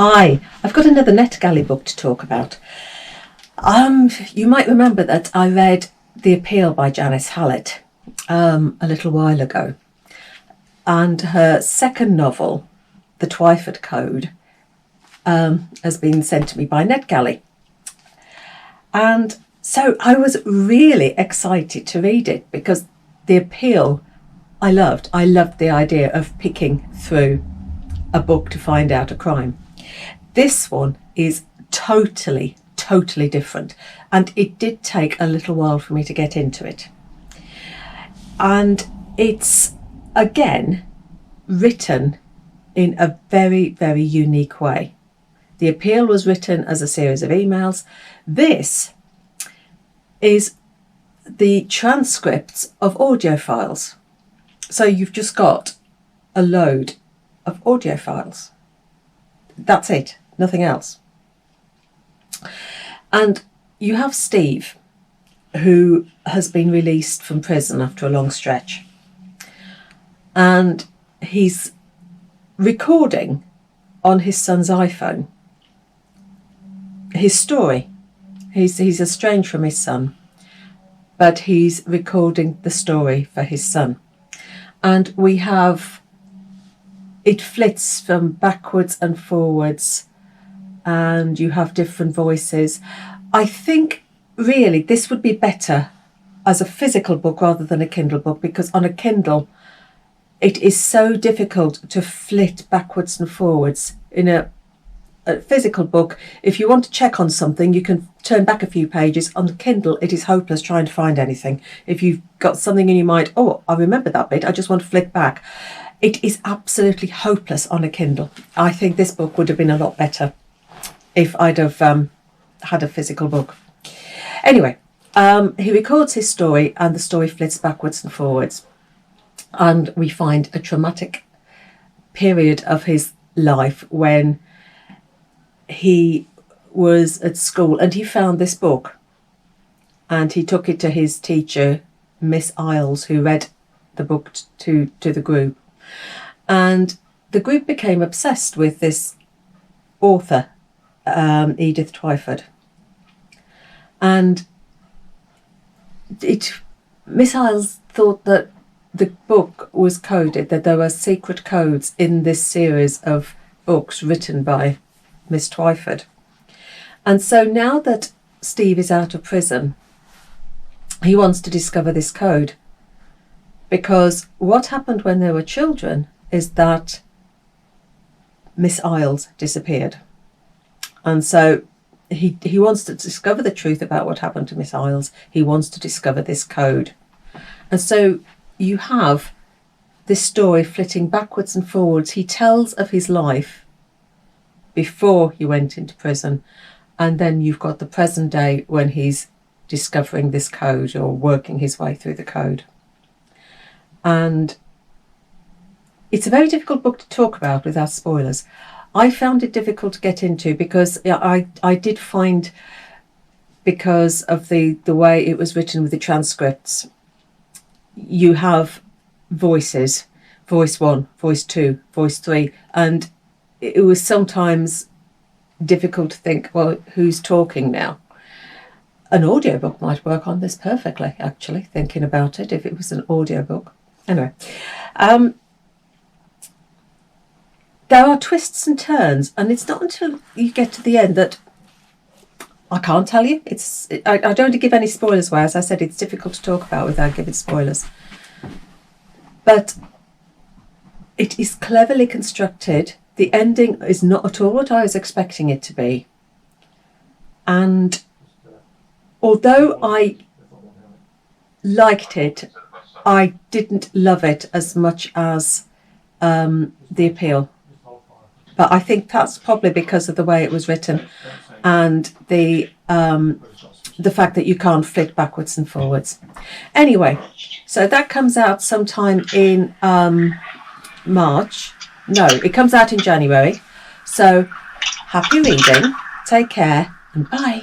Hi, I've got another Netgalley book to talk about. You might remember that I read The Appeal by Janice Hallett a little while ago, and her second novel, The Twyford Code, has been sent to me by Netgalley. And so I was really excited to read it because The Appeal I loved. I loved the idea of picking through a book to find out a crime. This one is totally different, and it did take a little while for me to get into it. And it's, again, written in a very unique way. The Appeal was written as a series of emails. This is the transcripts of audio files. So you've just got a load of audio files. That's it, nothing else. And you have Steve, who has been released from prison after a long stretch. And he's recording on his son's iPhone his story. He's estranged from his son, but he's recording the story for his son. And we have, it flits from backwards and forwards, and you have different voices. I think really this would be better as a physical book rather than a Kindle book, because on a Kindle it is so difficult to flit backwards and forwards. In a physical book, if you want to check on something, you can turn back a few pages. On the Kindle, it is hopeless trying to find anything. If you've got something in your mind, oh, I remember that bit, I just want to flick back. It is absolutely hopeless on a Kindle. I think this book would have been a lot better if I'd have had a physical book. Anyway, he records his story, and the story flits backwards and forwards. And we find a traumatic period of his life when he was at school and he found this book, and he took it to his teacher, Miss Isles, who read the book to the group. And the group became obsessed with this author, Edith Twyford. And Miss Isles thought that the book was coded, that there were secret codes in this series of books written by Miss Twyford. And so now that Steve is out of prison, he wants to discover this code, because what happened when they were children is that Miss Isles disappeared. And so he wants to discover the truth about what happened to Miss Isles. He wants to discover this code. And so you have this story flitting backwards and forwards. He tells of his life before he went into prison, and then you've got the present day when he's discovering this code or working his way through the code. And it's a very difficult book to talk about without spoilers. I found it difficult to get into because I did find, because of the way it was written with the transcripts, you have voices, voice 1, voice 2, voice 3, and it was sometimes difficult to think, well, who's talking now? An audiobook might work on this perfectly, actually, thinking about it, if it was an audiobook. Anyway, there are twists and turns, and it's not until you get to the end that I can't tell you. I don't want to give any spoilers away. As I said, it's difficult to talk about without giving spoilers. But it is cleverly constructed. The ending is not at all what I was expecting it to be. And although I liked it, I didn't love it as much as The Appeal. But I think that's probably because of the way it was written and the fact that you can't flit backwards and forwards. Anyway, so that comes out sometime in March. No, it comes out in January. So happy reading, take care, and bye.